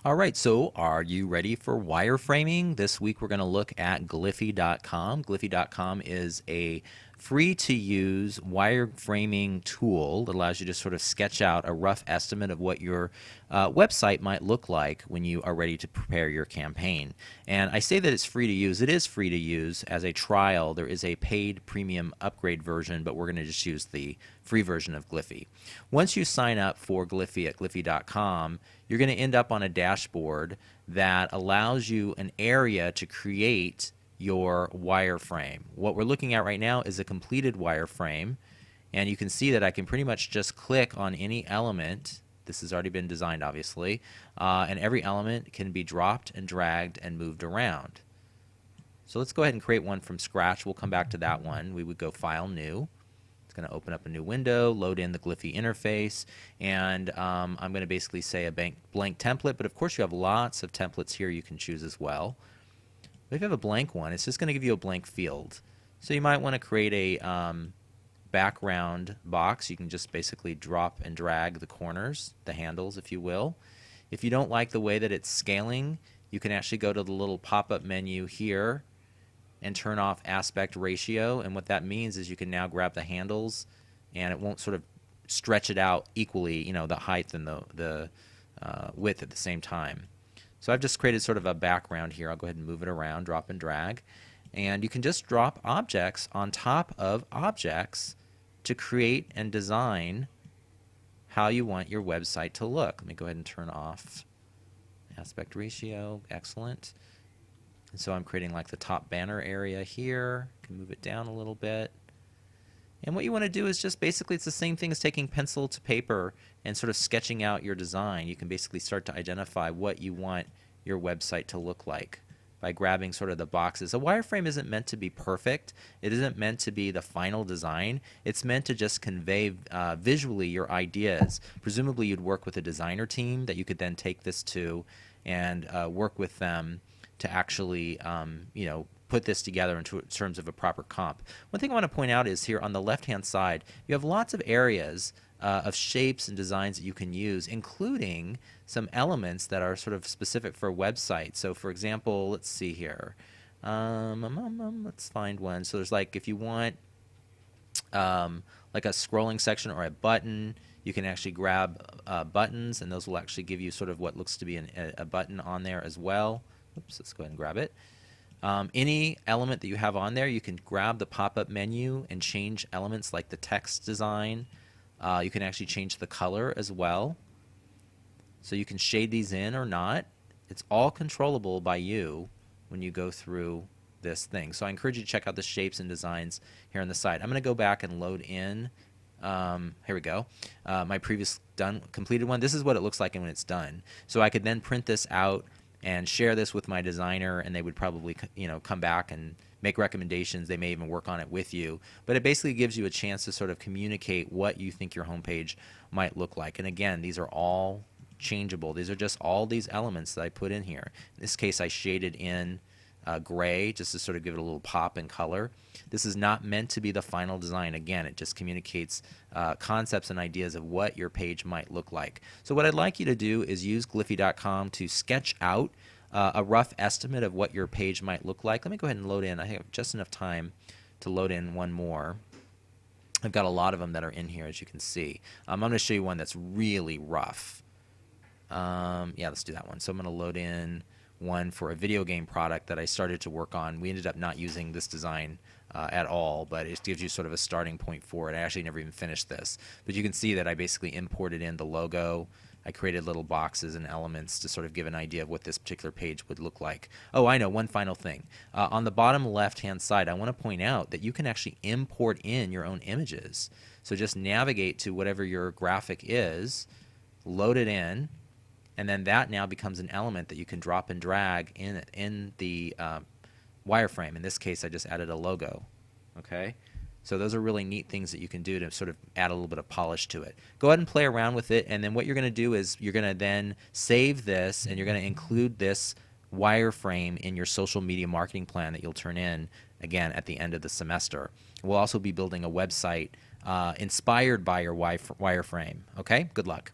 All right, so are you ready for wireframing? This week we're going to look at Gliffy.com. Gliffy.com is a free to use wireframing tool that allows you to sort of sketch out a rough estimate of what your website might look like when you are ready to prepare your campaign. And I say that it's free to use. It is free to use as a trial. There is a paid premium upgrade version, but we're going to just use the free version of Gliffy. Once you sign up for Gliffy at Gliffy.com, you're going to end up on a dashboard that allows you an area to create your wireframe. What we're looking at right now is a completed wireframe, and you can see that I can pretty much just click on any element. This has already been designed, obviously, and every element can be dropped and dragged and moved around. So let's go ahead and create one from scratch. We'll come back to that one. We would go File, New. It's going to open up a new window, load in the Gliffy interface, and I'm going to basically say a blank template, but of course you have lots of templates here you can choose as well. But if you have a blank one, it's just going to give you a blank field. So you might want to create a background box. You can just basically drop and drag the corners, the handles, if you will. If you don't like the way that it's scaling, you can actually go to the little pop-up menu here and turn off aspect ratio, and what that means is you can now grab the handles and it won't sort of stretch it out equally, you know, the height and the width at the same time. So I've just created sort of a background here. I'll go ahead and move it around, drop and drag, and you can just drop objects on top of objects to create and design how you want your website to look. Let me go ahead and turn off aspect ratio. Excellent. And so I'm creating like the top banner area here. Can move it down a little bit. And what you want to do is just basically, it's the same thing as taking pencil to paper and sort of sketching out your design. You can basically start to identify what you want your website to look like by grabbing sort of the boxes. A wireframe isn't meant to be perfect. It isn't meant to be the final design. It's meant to just convey visually your ideas. Presumably you'd work with a designer team that you could then take this to and work with them to actually, you know, put this together in terms of a proper comp. One thing I want to point out is here on the left-hand side, you have lots of areas of shapes and designs that you can use, including some elements that are sort of specific for a website. So, for example, let's see here. Let's find one. So there's like, if you want like a scrolling section or a button, you can actually grab buttons, and those will actually give you sort of what looks to be a button on there as well. Oops, let's go ahead and grab it. Any element that you have on there, you can grab the pop-up menu and change elements like the text design. You can actually change the color as well. So you can shade these in or not. It's all controllable by you when you go through this thing. So I encourage you to check out the shapes and designs here on the side. I'm going to go back and load in. Here we go. My previous completed one. This is what it looks like when it's done. So I could then print this out and share this with my designer, and they would probably, you know, come back and make recommendations. They may even work on it with you. But it basically gives you a chance to sort of communicate what you think your homepage might look like. And again, these are all changeable. These are just all these elements that I put in here. In this case, I shaded in gray just to sort of give it a little pop and color. This is not meant to be the final design. Again, it just communicates concepts and ideas of what your page might look like. So what I'd like you to do is use Gliffy.com to sketch out a rough estimate of what your page might look like. Let me go ahead and load in. I have just enough time to load in one more. I've got a lot of them that are in here, as you can see. I'm going to show you one that's really rough. Yeah, let's do that one. So I'm going to load in one for a video game product that I started to work on. We ended up not using this design at all, but it gives you sort of a starting point for it. I actually never even finished this, but you can see that I basically imported in the logo. I created little boxes and elements to sort of give an idea of what this particular page would look like. Oh, I know, one final thing. On the bottom left-hand side, I want to point out that you can actually import in your own images. So just navigate to whatever your graphic is, load it in, and then that now becomes an element that you can drop and drag in the wireframe. In this case, I just added a logo. Okay, so those are really neat things that you can do to sort of add a little bit of polish to it. Go ahead and play around with it, and then what you're going to do is you're going to then save this, and you're going to include this wireframe in your social media marketing plan that you'll turn in again at the end of the semester. We'll also be building a website inspired by your wireframe. Okay, good luck.